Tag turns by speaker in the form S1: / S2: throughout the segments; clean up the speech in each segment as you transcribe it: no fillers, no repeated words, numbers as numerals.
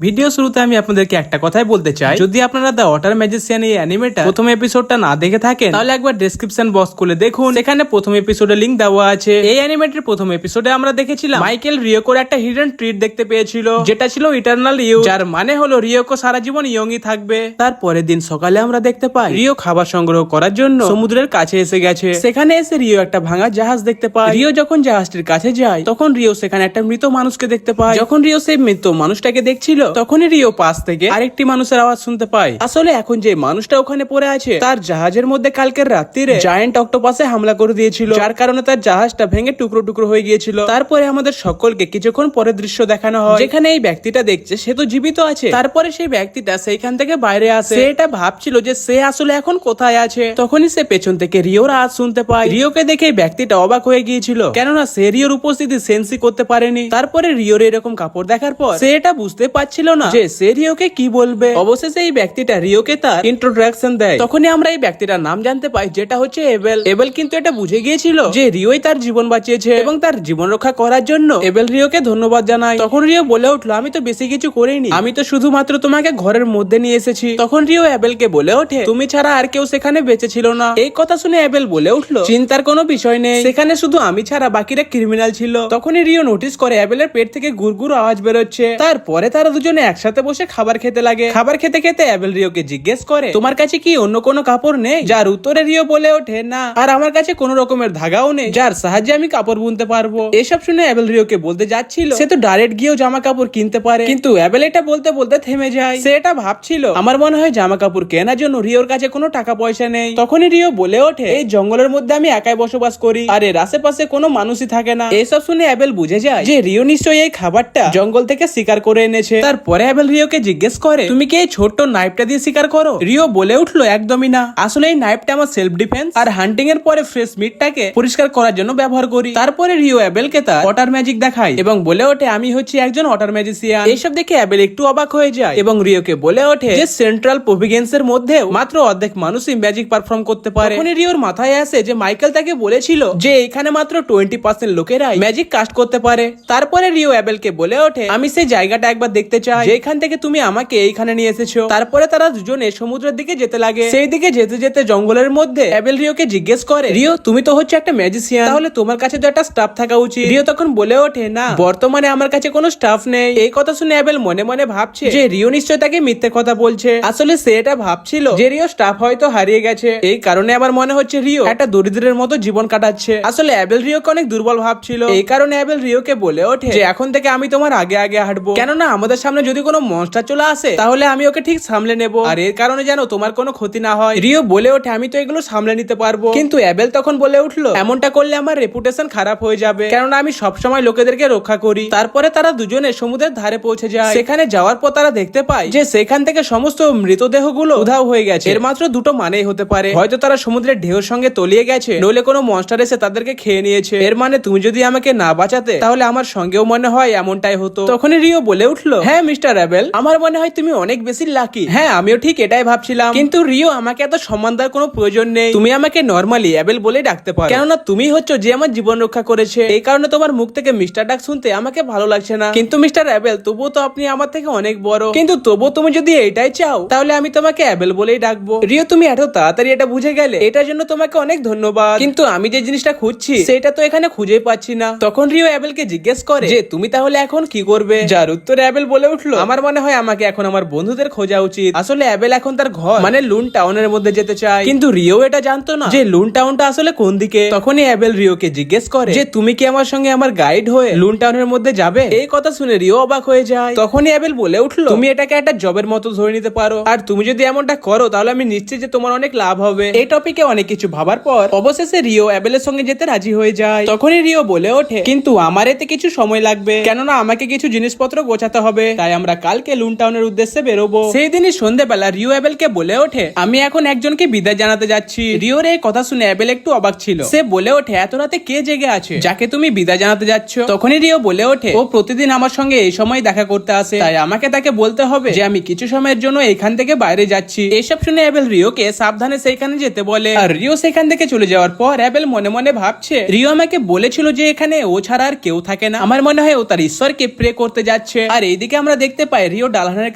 S1: Video শুরুতে আমি আপনাদেরকে একটা কথাই বলতে চাই, যদি আপনারা দ্য ওয়াটার ম্যাজিশিয়ান এই অ্যানিমেটা প্রথম এপিসোডটা না দেখে থাকেন তাহলে একবার ডেসক্রিপশন বক্স খুলে দেখুন, সেখানে প্রথম এপিসোডের লিংক দেওয়া আছে। এই অ্যানিমেটের প্রথম এপিসোডে আমরা দেখেছিলাম মাইকেল রিয়োকোর একটা হিডেন ট্রিট দেখতে পেয়েছিল, যেটা ছিল ইটারনাল ইউ, যার মানে হলো রিয়োকো সারা জীবন ইয়ংই থাকবে। তারপরের দিন সকালে আমরা দেখতে পাই রিও খাবার সংগ্রহ করার জন্য সমুদ্রের কাছে এসে গেছে। সেখানে এসে রিও একটা ভাঙা জাহাজ দেখতে পায়। রিও যখন জাহাজটির কাছে যায় তখন রিও সেখানে একটা মৃত মানুষকে দেখতে পায়। যখন রিও সেই মৃত মানুষটাকে দেখছিল তখনই রিও পাশ থেকে আরেকটি মানুষের আওয়াজ শুনতে পায়। আসলে এখন যে মানুষটা ওখানে পড়ে আছে তার জাহাজের মধ্যে কালকের রাত্রিরে জায়ান্ট অক্টোপাসে হামলা করে দিয়েছিল, যার কারণে তার জাহাজটা ভেঙে টুকরো টুকরো হয়ে গিয়েছিল। তারপরে আমাদের সকলকে কিছুক্ষণ পরে দৃশ্য দেখানো হয় যেখানে এই ব্যক্তিটা দেখছে সে তো জীবিত আছে। তারপরে সেই ব্যক্তিটা সেইখান থেকে বাইরে আসে। সে এটা ভাবছিল যে সে আসলে এখন কোথায় আছে। তখনই সে পেছন থেকে রিওর আওয়াজ শুনতে পায়। রিওকে দেখে এই ব্যক্তিটা অবাক হয়ে গিয়েছিল, কেননা সে রিওর উপস্থিতি সেন্সই করতে পারেনি। তারপরে রিওর এরকম কাপড় দেখার পর সে এটা বুঝতে পারছিল না যে সে রিওকে কি বলবে। অবশেষে এই ব্যক্তিটা রিওকে তার ইন্ট্রোডাকশন দেয়। তখনই আমরা এই ব্যক্তিটার নাম জানতে পাই, যেটা হচ্ছে এবেল। এবেল কিন্তু এটা বুঝে গিয়েছিল যে রিওই তার জীবন বাঁচিয়েছে এবং তার জীবন রক্ষা করার জন্য এবেল রিওকে ধন্যবাদ জানায়। তখন রিও বলে উঠলো, আমি তো বেশি কিছু করিনি, আমি তো শুধুমাত্র তোমাকে ঘরের মধ্যে নিয়ে এসেছি। তখন রিও এবেলকে বলে ওঠে, তুমি ছাড়া আর কেউ সেখানে বেঁচে ছিল না। এই কথা শুনে এবেল বলে উঠলো, চিন্তার কোনো বিষয় নেই, সেখানে শুধু আমি ছাড়া বাকিরা ক্রিমিনাল ছিল। তখনই রিও নোটিস করে এবেলের পেট থেকে গুড়গুড় আওয়াজ বেরোচ্ছে। তারপরে তারা দুজনে একসাথে বসে খাবার খেতে লাগে। খাবার খেতে খেতে এবেল রিওকে জিজ্ঞেস করে, তোমার কাছে কি অন্য কোনো কাপড় নেই? যার উত্তরে রিও বলে ওঠে, না, আর আমার কাছে কোনো রকমের ধাগাও নেই যার সাহায্যে আমি কাপড় বুনতে পারবো। এসব শুনে এবেল রিওকে বলতে যাচ্ছিল সে তো ডাইরেক্ট গিয়েও জামা কাপড় কিনতে পারে, কিন্তু এবেল এটা বলতে বলতে থেমে যায়। সে এটা ভাবছিল, আমার মনে হয় জামা কাপড় কেনার জন্য রিওর কাছে কোনো টাকা পয়সা নেই। তখনই রিও বলে ওঠে, এই জঙ্গলের মধ্যে আমি একাই বসবাস করি আর এর আশেপাশে কোনো মানুষই থাকে না। এসব শুনে এবেল বুঝে যায় যে রিও নিশ্চয়ই এই খাবারটা জঙ্গল থেকে শিকার করে এনেছে। তারপরে এবেল রিওকে জিজ্ঞেস করে, তুমি কি এই ছোট্ট নাইফটা দিয়ে শিকার করো? রিও বলে উঠলো, একদমই না, আসলে এই নাইফটা আমার সেলফ ডিফেন্স আর হান্টিং এর পরে ফ্রেশ মিটটাকে পরিষ্কার করার জন্য ব্যবহার করি। তারপরে রিও এবেলকে তার ওয়াটার ম্যাজিক দেখায় এবং বলে ওঠে, আমি হচ্ছি একজন ওয়াটার ম্যাজিশিয়ান। এইসব দেখে এবেল একটু অবাক হয়ে যায় এবং রিওকে বলে ওঠে যে সেন্ট্রাল প্রভিডেন্স এর মধ্যে মাত্র অর্ধেক মানুষই ম্যাজিক পারফর্ম করতে পারে। তখনই রিওর মাথায় আসে যে মাইকেল তাকে বলেছিল যে এখানে মাত্র 20% লোকেরাই ম্যাজিক কাস্ট করতে পারে। তারপরে রিও এবেলকে বলে ওঠে, আমি সেই জায়গাটা একবার দেখতে চাই যেখান থেকে তুমি আমাকে এইখানে নিয়ে এসেছো। তারপরে তারা দুজনে সমুদ্রের দিকে যেতে লাগে। সেই দিকে যেতে যেতে জঙ্গলের মধ্যে এবেল রিওকে জিজ্ঞেস করে, রিও তুমি তো হচ্ছে একটা ম্যাজিশিয়ান, তাহলে তোমার কাছে তো একটা স্টাফ থাকা উচিত। রিও তখন বলে ওঠে, না, বর্তমানে আমার কাছে কোনো স্টাফ নেই। এই কথা শুনে এবেল মনে মনে ভাবছে যে রিও নিশ্চয় তাকে মিথ্যে কথা বলছে। আসলে সে এটা ভাবছিল যে রিও স্টাফ হয়তো হারিয়ে গেছে, এই কারণে আমার মনে হচ্ছে রিও একটা দরিদ্রের মতো জীবন কাটাচ্ছে। আসলে এবেল রিওকে অনেক দুর্বল ভাবছিল, এই কারণে এবেল রিওকে বলে ওঠে যে এখন থেকে আমি তোমার আগে আগে হাঁটবো, কেননা আমাদের সামনে যদি কোনো মনস্টার চলে আসে তাহলে আমি ওকে ঠিক সামলে নেব, আর এর কারণে যেন তোমার কোনো ক্ষতি না হয়। রিও বলে ওঠে, আমি তো এগুলো সামলে নিতে পারবো। কিন্তু এবেল তখন বলে উঠলো, এমনটা করলে আমার রেপুটেশন খারাপ হয়ে যাবে, কেননা আমি সবসময় লোকেদেরকে রক্ষা করি। তারপরে তারা দুজনে সমুদ্রের ধারে পৌঁছে যায়। সেখানে যাওয়ার পর তারা দেখতে পায় যে সেখান থেকে সমস্ত মৃতদেহগুলো উধাও হয়ে গেছে। এর মাত্র দুটো মানেই হতে পারে, হয়তো তারা সমুদ্রের ঢেউর সঙ্গে তলিয়ে গেছে, নইলে কোনো মনস্টার এসে তাদেরকে খেয়ে নিয়েছে। এর মানে তুমি যদি আমাকে না বাঁচাতে তাহলে আমার সঙ্গেও মনে হয় এমনটাই হতো। তখনই রিও বলে উঠলো, হ্যাঁ মিস্টার এবেল, আমার মনে হয় তুমি অনেক বেশি লাকি। হ্যাঁ, আমিও ঠিক এটাই ভাবছিলাম, কিন্তু রিও আমাকে এত সম্মান দেওয়ার কোনো প্রয়োজন নেই। তুমি আমাকে নরমালি এবেল বলে ডাকতে পারো, কেননা তুমি হচ্ছে যে আমার জীবন রক্ষা করেছে। এই কারণে তোমার মুখ থেকে মিস্টার ডাক শুনতে আমাকে ভালো লাগছে না। কিন্তু মিস্টার এবেল, তবুও তো আপনি আমার থেকে অনেক বড়, কিন্তু তবুও তুমি যদি এটাই চাও তাহলে আমি তোমাকে এবেল বলেই ডাকবো। রিও, তুমি এত তাড়াতাড়ি এটা বুঝে গেলে, এটার জন্য তোমাকে অনেক ধন্যবাদ, কিন্তু আমি যে জিনিসটা খুঁজছি সেটা তো এখানে খুঁজেই পাচ্ছি না। তখন রিও এবেলকে জিজ্ঞেস করে যে তুমি তাহলে এখন কি করবে? যার উত্তরে এবেল বলে উঠলো, আমার মনে হয় আমাকে এখন আমার বন্ধুদের খোঁজা উচিত। আসলে এবেল এখন তার ঘর মানে লুন টাউনের মধ্যে যেতে চায়, কিন্তু রিও এটা জানতো না যে লুন টাউনটা আসলে কোন দিকে। তখনই এবেল রিওকে জিজ্ঞেস করে যে তুমি কি আমার সঙ্গে আমার গাইড হয়ে লুন টাউনের মধ্যে যাবে? এই কথা শুনে রিও অবাক হয়ে যায়। তখনই এবেল বলে উঠলো, তুমি এটাকে একটা জবের মতো ধরে নিতে পারো, আর তুমি যদি এমনটা করো তাহলে আমি নিশ্চিত যে তোমার অনেক লাভ হবে। এই টপিকে অনেক কিছু ভাবার পর অবশেষে রিও এবেলের সঙ্গে যেতে রাজি হয়ে যায়। তখনই রিও বলে ওঠে, কিন্তু আমার এতে কিছু সময় লাগবে, কেননা আমাকে কিছু জিনিসপত্র গোছাতে হবে, তাই আমরা কালকে লুন টাউনের উদ্দেশ্যে বেরোবো। সেই দিনই সন্ধ্যেবেলা রিও এবেলকে বলে ওঠে, আমি এখন একজনকে বিদায় জানাতে যাচ্ছি। রিওর এই কথা শুনে এবেল একটু অবাক ছিল। সে বলে ওঠে, এত রাতে কে জেগে আছে যাকে তুমি বিদায় জানাতে যাচ্ছ? তখনই রিও বলে ওঠে, ও প্রতিদিন আমার সঙ্গে এই সময় দেখা করতে আসে, তাই আমাকে তাকে বলতে হবে যে আমি কিছু সময়ের জন্য এখান থেকে বাইরে যাচ্ছি। এইসব শুনে এবেল রিওকে সাবধানে সেইখানে যেতে বলে, আর রিও সেখান থেকে চলে যাওয়ার পর এবেল মনে মনে ভাবছে, রিও আমাকে বলেছিল যে এখানে ও ছাড়া আর কেউ থাকে না, আমার মনে হয় ও তার ঈশ্বরকে প্রে করতে যাচ্ছে। আর এইদিকে আমরা দেখতে পাই রিও ডালহানের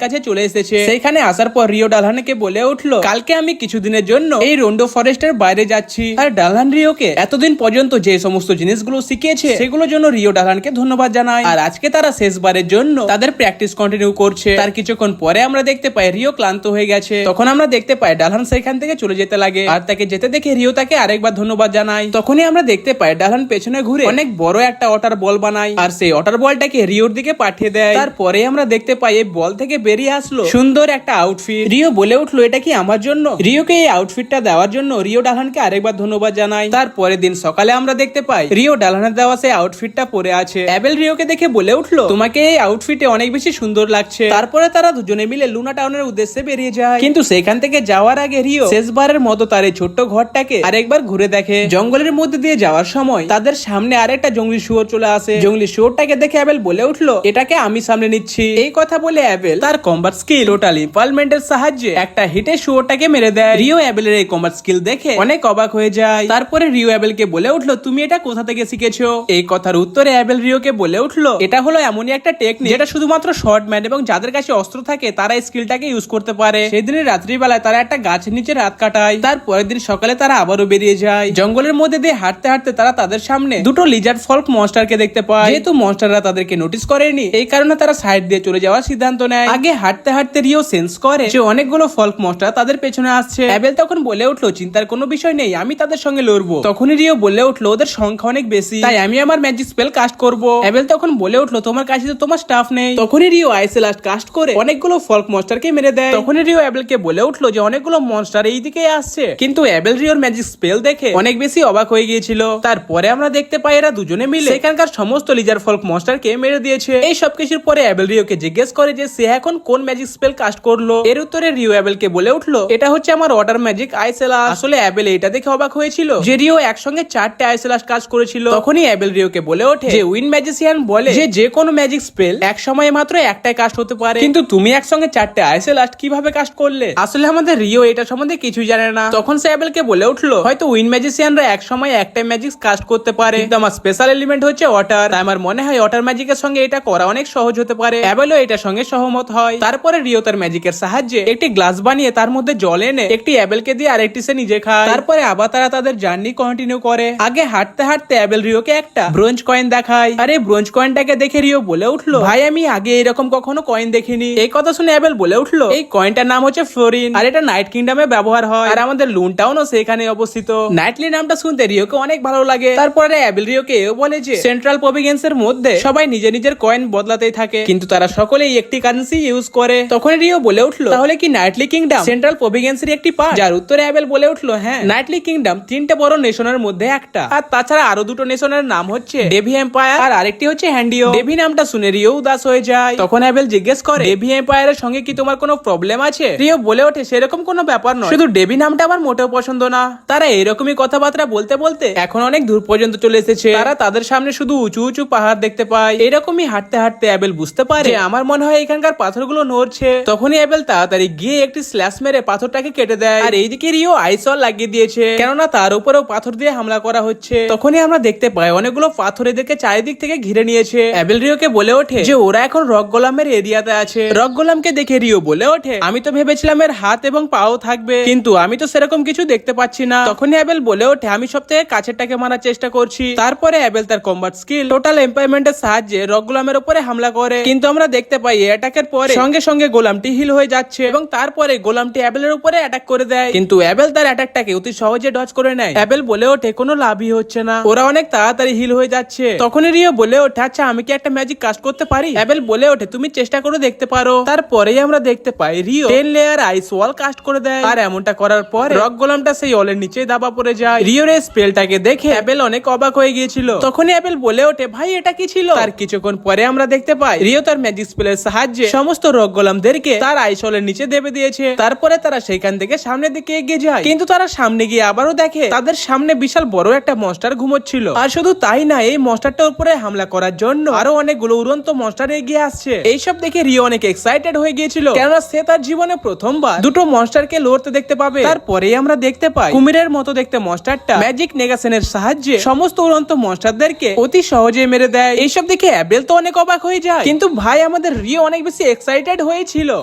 S1: কাছে চলে এসেছে। সেখানে আসার পর রিও ডালহানকে বলে উঠলো, কালকে আমি কিছুদিনের জন্য এই রোন্ডো ফরেস্টের বাইরে যাচ্ছি। আর ডালহান রিওকে এতদিন পর্যন্ত যে সমস্ত জিনিসগুলো শিখিয়েছে সেগুলোর জন্য রিও ডালহানকে ধন্যবাদ জানায়। আর আজকে তারা শেষবারের জন্য তাদের প্র্যাকটিস কন্টিনিউ করছে। তার কিছুক্ষণ পরে আমরা দেখতে পাই রিও ক্লান্ত হয়ে গেছে। তখন আমরা দেখতে পাই ডালহান সেখান থেকে চলে যেতে লাগে। আর তাকে যেতে দেখে রিও তাকে আরেকবার ধন্যবাদ জানায়। তখনই আমরা দেখতে পাই ডালহান পেছনে ঘুরে অনেক বড় একটা ওয়াটার বল বানায় আর সেই ওয়াটার বলটাকে রিওর দিকে পাঠিয়ে দেয়। তারপরে আমরা দেখতে পাই এই বল থেকে বেরিয়ে আসলো সুন্দর একটা আউটফিট। রিও বলে উঠলো, এটা কি আমার জন্য? রিওকে এই আউটফিটটা দেওয়ার জন্য রিও ডালহানকে আরেকবার ধন্যবাদ জানায়। তারপরের দিন সকালে আমরা দেখতে পাই রিও ডালহানের দেওয়া সেই আউটফিটটা পরে আছে। অ্যাবেল রিওকে দেখে বলে উঠলো, তোমাকে এই আউটফিটে অনেক বেশি সুন্দর লাগছে। তারপরে তারা দুজনে মিলে লুনা টাউনের উদ্দেশ্যে বেরিয়ে যায়। কিন্তু সেখান থেকে যাওয়ার আগে রিও শেষবারের মতো তার এই ছোট্ট ঘরটাকে আরেকবার ঘুরে দেখে। জঙ্গলের মধ্যে দিয়ে যাওয়ার সময় তাদের সামনে আরেকটা জঙ্গলি শুয়োর চলে আসে। জঙ্গলি শুয়োরটাকে দেখে অ্যাবেল বলে উঠলো, এটাকে আমি সামনে নিচ্ছি। এই কথা বলে অ্যাবেল তার কম্বাট স্কিল টোটাল ইম্পালমেন্টের সাহায্যে একটা হিটে শুয়োরটাকে মেরে দেয়। রিও অ্যাবেলের এই কম্বাট স্কিল দেখে অনেক অবাক হয়ে যায়। তারপরে রিও অ্যাবেলকে বলে উঠলো, তুমি এটা কোথা থেকে শিখেছো? এই কথার উত্তরে অ্যাবেল রিওকে বলে উঠলো, এটা হলো এমনই একটা টেকনিক যেটা শুধুমাত্র শর্টম্যান এবং যাদের কাছে অস্ত্র থাকে তারা এই স্কিলটাকে ইউজ করতে পারে। সেদিনের রাত্রিবেলায় তারা একটা গাছের নিচে রাত কাটায়। তারপরের দিন সকালে তারা আবারও বেরিয়ে যায়। জঙ্গলের মধ্যে দিয়ে হাঁটতে হাঁটতে তারা তাদের সামনে দুটো লিজার্ড ফল্ক মনস্টারকে দেখতে পায়। যেহেতু মনস্টাররা তাদেরকে নোটিস করেনি এই কারণে তারা সাইড দিয়ে চলে যাওয়ার সিদ্ধান্ত নেয়। আগে হাঁটতে হাঁটতে রিও সেন্স করে যে অনেকগুলো ফল্ক মনস্টার তাদের পেছনে আসছে। অ্যাবেল তখন বলে উঠলো, চিন্তার কোনো বিষয় নেই, আমি তাদের সঙ্গে লড়বো। তখনই রিও বলে উঠলো, ওদের সংখ্যা অনেক বেশি, তাই আমি আমার ম্যাজিক স্পেল কাস্ট করব। অ্যাবেল তখন বলে উঠলো, তোমার কাছে তো তোমার স্টাফ নেই। তখনই রিও আইসেলাস্ট কাস্ট করে অনেকগুলো ফল্ক মনস্টারকে মেরে দেয়। তখনই রিও অ্যাবেলকে বলে উঠলো যে অনেকগুলো মনস্টার এই দিকে আসছে। কিন্তু অ্যাবেল রিওর ম্যাজিক স্পেল দেখে অনেক বেশি অবাক হয়ে গিয়েছিল। তারপরে আমরা দেখতে পাই এরা দুজনে মিলে সেখানকার সমস্ত লিজার ফল্ক মনস্টারকে মেরে দিয়েছে। এই সবকিছুর পরে অ্যাবেল রিওকে জিজ্ঞেস করে যে সে এখন কোন ম্যাজিক স্পেল কাস্ট করলো। এর উত্তরে রিও অ্যাবেলকে বলে উঠলো, এটা হচ্ছে আমার ওয়াটার ম্যাজিক আইসেলাস। আসলে অ্যাবেল এটা দেখে অবাক হয়েছিল যে রিও একসঙ্গে 4টে আইসেলাস কাজ করেছিল। তখনই অ্যাবেল রিওকে বলে ওঠে যে উইন ম্যাজিশিয়ান বলে যে কোনো ম্যাজিক স্পেল এক সময়ে মাত্র একটাই কাস্ট হতে পারে, কিন্তু তুমি একসঙ্গে 4টে আইসেলাস কিভাবে কাস্ট করলে? আসলে আমাদের রিও এটা সম্বন্ধে কিছুই জানে না। তখন সে অ্যাবেলকে বলে উঠলো, হয়তো উইন ম্যাজিশিয়ানরা এক সময় একটাই ম্যাজিক কাস্ট করতে পারে, কিন্তু আমার স্পেশাল এলিমেন্ট হচ্ছে ওয়াটার, তাই আমার মনে হয় ওয়াটার ম্যাজিকের সঙ্গে এটা করা অনেক সহজ হতে পারে। অ্যাবেলও এটার সঙ্গে সহমত হয়। তারপরে রিও তার ম্যাজিকের সাহায্যে একটি গ্লাস বানিয়ে তার মধ্যে জল এনে একটি অ্যাবেলকে দিয়ে আরেকটি সে নিজে খায়। তারপরে আবার তারা তাদের জার্নি কন্টিনিউ করে। আগে হাঁটতে হাঁটতে অ্যাবেল রিওকে একটা ব্রোঞ্জ কয়েন দেখায়। আর এই ব্রোঞ্জ কয়েনটাকে দেখে রিও বলে উঠলো, ভাই আমি আগে এরকম কখনো কয়েন দেখিনি। এই কথা শুনে অ্যাবেল বলে উঠলো, এই কয়েনটার নাম হচ্ছে ফ্লোরিন আর এটা নাইট কিংডমে ব্যবহার হয় আর আমাদের লুন টাউনও সেখানে অবস্থিত। নাইটলি নামটা শুনতে রিওকে অনেক ভালো লাগে। তারপরে অ্যাবেল রিওকে এও বলে যে সেন্ট্রাল প্রভিন্স এর মধ্যে সবাই নিজের নিজের কয়েন বদলাতেই থাকে, কিন্তু তারা সকলেই একটি কারেন্সি ইউজ করে। তখন রিও বলে উঠলো, তাহলে কি নাইটলি কিংডম সেন্ট্রাল প্রভিন্স এর একটি পার্ট? যার উত্তরে অ্যাবেল বলে উঠলো, হ্যাঁ, নাইটলি কিংডম 3টে বড় নেশনের মধ্যে একটা, আর তাছাড়া আরো দুটো নেশনের নাম হচ্ছে ডেভি এম্পায়ার আর আরেকটি হচ্ছে হ্যান্ডিও। ডেভি নামটা শুনে রিও উদাস হয়ে যায়। তখন অ্যাবেল জিজ্ঞেস করে, ডেভি এম্পায়ারের সঙ্গে কি তোমার কোনো প্রবলেম আছে? রিও বলে ওঠে, সেরকম কোনো ব্যাপার নয়, শুধু ডেভি নামটা আমার মোটেও পছন্দ না। তারা এরকমই কথাবার্তা বলতে বলতে এখন অনেক দূর পর্যন্ত চলে এসেছে। তারা তাদের সামনে শুধু উঁচু উঁচু পাহাড় দেখতে পায়। এরকমই হাঁটতে হাঁটতে অ্যাবেল বুঝতে পারে যে আমার মনে হয় এখানকার পাথরগুলো নড়ছে। তখনই অ্যাবেল তাড়াতাড়ি গিয়ে একটি স্ল্যাশ মেরে পাথরটাকে কেটে দেয়। আর এইদিকে রিও আইসল লাগিয়ে দিয়েছে, কেননা তার উপরেও পাথর দিয়ে হামলা করা হচ্ছে। তখনই আমরা দেখতে পাই অনেকগুলো পাথর এদেরকে চারিদিক থেকে ঘিরে নিয়েছে। অ্যাবেল রিওকে বলে ওঠে যে ওরা এখন রক গোলামের এরিয়াতে আছে। রক গোলামকে দেখে রিও বলে ওঠে, আমি তো ভেবেছিলাম এর হাত এবং পাও থাকবে, কিন্তু আমি তো সেরকম কিছু দেখতে পাচ্ছি না। তখনই অ্যাবেল বলে ওঠে, আমি সব থেকে কাছেরটাকে মারার চেষ্টা করছি। তারপরে অ্যাবেল তার কম্বাট স্কিল টোটাল এম্পায়ারমেন্টের সাহায্যে রক গোলামের উপরে হামলা করে, কিন্তু আমরা দেখতে পাই এই অ্যাটাকের পরে সঙ্গে সঙ্গে গোলামটি হিল হয়ে যাচ্ছে এবং তারপরে গোলামটি অ্যাবেলের উপরে অ্যাটাক করে দেয়। কিন্তু অ্যাবেল তার অ্যাটাকটাকে অতি সহজে ডজ করে নেয়। অ্যাবেল বলে ওঠে, কোনো লাভই হচ্ছে না, ওরা অনেক তাড়াতাড়ি হিল হয়ে যাচ্ছে। তখনই রিও বলে ওঠে, আচ্ছা আমি কি একটা ম্যাজিক কাস্ট করতে পারি? অ্যাবেল বলে ওঠে, তুমি চেষ্টা করে দেখতে পারো। তারপরেই আমরা দেখতে পাই রিও 10 লেয়ার আইস ওয়াল কাস্ট করে দেয়। আর এমনটা করার পর রক গোলামটা সেই ওয়ালের নিচে দাবা পড়ে যায়। রিওর এই স্পেলটাকে দেখে অ্যাবেল অনেক অবাক হয়ে গিয়েছিল। তখনই অ্যাবেল বলে ওঠে, ভাই এটা কি ছিল? তার কিছুক্ষণ পরে আমরা দেখতে পাই রিও তার ম্যাজিক স্পেলের সাহায্যে সমস্ত রক গোলামদেরকে তার আইস ওয়ালের নিচে দেবে দিয়েছে। তারপরে তারা সেখান থেকে সামনের দিকে এগিয়ে যায়, কিন্তু তারা সামনে গিয়ে আবারও দেখে তাদের সামনে বিশাল বড় একটা মনস্টার ঘুমোচ্ছিল। আর শুধু তাই না, এই মনস্টারটার উপরে হামলা করার জন্য আরো অনেকগুলো উড়ন্ত মনস্টার এগিয়ে আসছে। এইসব দেখে রিও অনেক এক্সাইটেড হয়ে গিয়েছিল, কেননা সে তার জীবনে প্রথমবার দুটো মনস্টারকে লড়তে দেখতে পাবে। তারপরেই আমরা দেখতে পাই কুমিরের মতো দেখতে মনস্টারটা ম্যাজিক নেগাশনের সাহায্যে সমস্ত উড়ন্ত মনস্টারদেরকে অতি সহজে মেরে দেয়। এইসব দেখে অ্যাবেল তো অনেক অবাক হয়ে যায়, কিন্তু ভাই আমাদের রিও অনেক বেশি এক্সাইটেড হয়েছিল।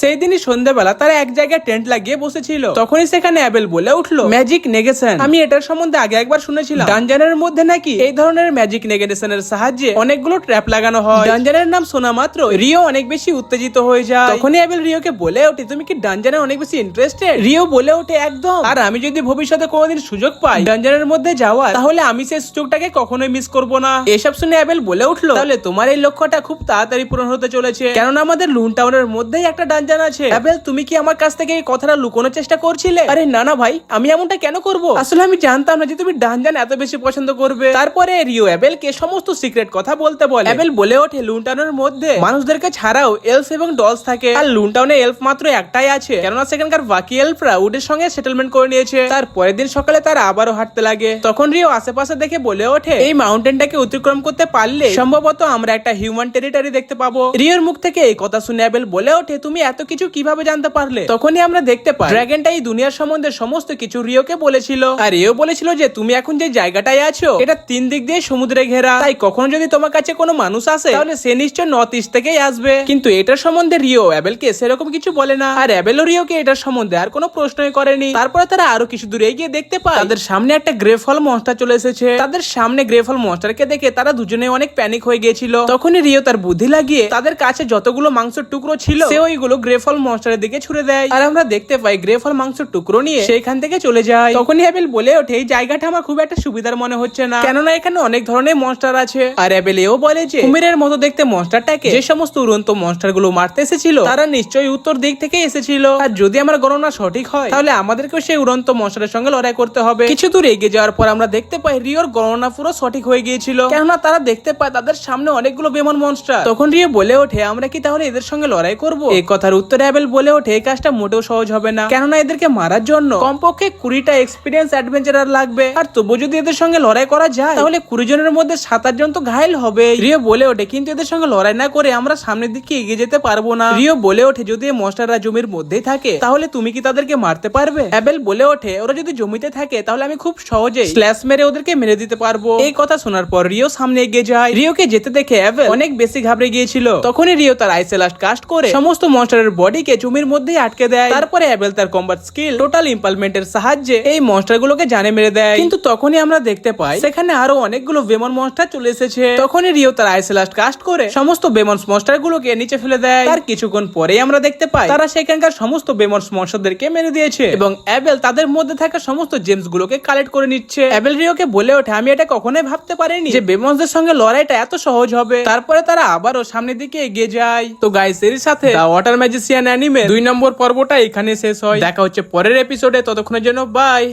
S1: সেই দিনই সন্ধ্যাবেলা তারা এক জায়গায় টেন্ট লাগিয়ে বসেছিল। তখনই সেখানে অ্যাবেল বলে উঠলো ম্যাজিক নেগেশন। আমি এটার সম্বন্ধে আগে একবার শুনেছিলাম, ডানজানের মধ্যে নাকি এই ধরনের ম্যাজিক নেগেশনের সাহায্যে অনেকগুলো ট্র্যাপ লাগানো হয়। ডানজানের নাম শোনা মাত্র রিও অনেক বেশি উত্তেজিত হয়ে যায়। তখনই অ্যাবেল রিওকে বলে ওঠে তুমি কি ডানজানে অনেক বেশি ইন্টারেস্টেড? রিও বলে ওঠে একদম, আর আমি যদি ভবিষ্যতে কোনোদিন সুযোগ পাই ডানজানের মধ্যে যাওয়ার, তাহলে আমি সেই সুযোগটাকে কখনোই মিস করব না। এসব শুনে অ্যাবেল বলে উঠলো তাহলে তোমার এই লক্ষ্যটা খুব তাড়াতাড়ি পূরণ হতে চলেছে, কেননা আমাদের লুন টাউনের মধ্যেই একটা ডানজান আছে। অ্যাবেল তুমি কি আমার কাছ থেকে এই কথাটা লুকোনোর চেষ্টা করছিলে? আরে না না ভাই, আমি এমনটা কেন করব? আসলে আমি জানতাম না যে তুমি ডানজান এত বেশি পছন্দ করবে। তারপরে রিও অ্যাবেলকে সমস্ত সিক্রেট কথা বলতে বলে। অ্যাবেল বলে ওঠে লুন টাউনের মধ্যে মানুষদেরকে ছাড়াও এলফ এবং ডলস থাকে, আর লুন টাউনে এলফ মাত্র একটাই আছে, কেননা সেখানকার বাকি এলফরা উডের সঙ্গে সেটেলমেন্ট করে নিয়েছে। তার পরের দিন সকালে তারা আবারও হাঁটতে লাগে। তখন রিও আশেপাশে দেখে বলে ওঠে এই মাউন্টেনটাকে অতিক্রম করতে পারলে সম্ভবত আমরা একটা হিউম্যান টেরিটরি দেখতে পাবো। রিওর মুখ থেকে এই কথা শুনে অ্যাবেল বলে ওঠে তুমি এত কিছু কিভাবে জানতে পারলে? তখনই আমরা দেখতে পাই ড্রাগনটা এই দুনিয়ার সম্বন্ধে সমস্ত কিছু রিওকে বলেছিল, আর রিও বলেছিল যে তুমি এখন যে জায়গাটায় আছো এটা 3 দিক দিয়ে সমুদ্রে ঘেরা, তাই কখনো যদি তোমার কাছে কোনো মানুষ আসে তাহলে সে নিশ্চয় নর্থ ইস্ট থেকেই আসবে। কিন্তু এটার সম্বন্ধে রিও অ্যাবেলকে সেরকম কিছু বলে না, আর অ্যাবেলও রিওকে এটার সম্বন্ধে আর কোনো প্রশ্নই করেনি। তারপরে তারা আরো কিছু দূরে এগিয়ে দেখতে পায় তাদের সামনে একটা গ্রেফল মনস্টার চলে এসেছে। তাদের সামনে গ্রেফল মনস্টারকে দেখে তারা দুজনে অনেক প্যানিক হয়ে গিয়েছিল। তখনই রিও তার বুদ্ধি লাগিয়ে তাদের কাছে যতগুলো মাংসের টুকরো ছিল সে ওইগুলো গ্রেফল মনস্টারের দিকে ছুড়ে দেয়, আর আমরা দেখতে পাই গ্রেফল মাংসের টুকরো নিয়ে সেইখান থেকে চলে যায়। তখনই অ্যাবেল বলে ওঠে এই জায়গাটা আমার খুব একটা সুবিধার মনে হচ্ছে না, কেননা এখানে অনেক ধরনের মনস্টার আছে। আর অ্যাবেল এও বলে যে কুমিরের মতো দেখতে মনস্টারটাকে যে সমস্ত উড়ন্ত মনস্টার গুলো মারতে এসেছিল তারা নিশ্চয়ই উত্তর দিক থেকে এসেছিল, আর যদি আমার গণনা সঠিক হয় তাহলে আমাদেরকেও সেই উড়ন্ত মনস্টারের সঙ্গে লড়াই করতে হবে। কিছু দূর এগিয়ে যাওয়ার পর আমরা দেখতে পাই রিওর গণনা পুরো সঠিক হয়ে গিয়েছিল, কেননা তারা দেখতে পায় তাদের সামনে অনেকগুলো বেমন মনস্টার। তখন রিও বলে ওঠে আমরা কি তাহলে এদের সঙ্গে লড়াই করব? এই কথার উত্তরে অ্যাবেল বলে ওঠে এই কাজটা মোটেও সহজ হবে না, কেননা এদেরকে মারার জন্য কমপক্ষে 20টা এক্সপিরিয়েন্স অ্যাডভেঞ্চারার লাগবে, আর তবু যদি এদের সঙ্গে লড়াই করা যায় তাহলে 20 জনের মধ্যে 7-8 জন তো ঘায়েল হবে। রিও বলে ওঠে কিন্তু এদের সঙ্গে লড়াই না করে আমরা সামনের দিকে এগিয়ে যেতে পারবো না। রিও বলে ওঠে যদি এই মনস্টাররা জমির মধ্যেই থাকে তাহলে তুমি কি তাদেরকে মারতে পারবে? অ্যাবেল বলে ওঠে ওরা যদি জমিতে থাকে তাহলে আমি খুব সহজেই স্ল্যাশ মেরে ওদেরকে মেরে দিতে পারবো। এই কথা শোনার পর রিও সামনে এগিয়ে যায়। রিওকে যেতে দেখে অ্যাবেল অনেক বেশি ঘাবড়ে গিয়েছিল। তখনই রিও তার আইসেলাস্ট কাস্ট করে সমস্ত মনস্টারের বডিকে জমির মধ্যেই আটকে দেয়। তারপরে অ্যাবেল তার কম্বাট স্কিল টোটাল ইম্পালমেন্টের সাহায্যে এই মনস্টারগুলোকে জানে মেরে দেয়। কিন্তু তখনই আমরা দেখতে পাই সেখানে আরো অনেকগুলো বেমন মনস্টার চলে এসেছে। তখনই রিও তার আইসেলাস্ট কাস্ট করে সমস্ত বেমন্স মনস্টারগুলোকে নিচে ফেলে দেয়। তার কিছুক্ষণ পরেই আমরা দেখতে পাই তারা সেখানকার সমস্ত বেমন্স মনস্টারদেরকে মেরে দিয়েছে এবং অ্যাবেল তাদের মধ্যে থাকা সমস্ত জেমস গুলোকে কালেক্ট করে নিচ্ছে। অ্যাবেল রিওকে বলে ওঠে আমি এটা কখনোই ভাবতে পারিনি যে বেমন্সদের সঙ্গে লড়াইটা এত সহজ হবে। তারপরে তারা আবারও সামনের দিকে এগিয়ে যায়। তো গাইস এর সাথে দ্য ওয়াটার ম্যাজিশিয়ান অ্যানিমে 2 নম্বর পর্বটা এখানে শেষ হয়। দেখা হচ্ছে পরের এপিসোডে, ততক্ষণের জন্য বাই।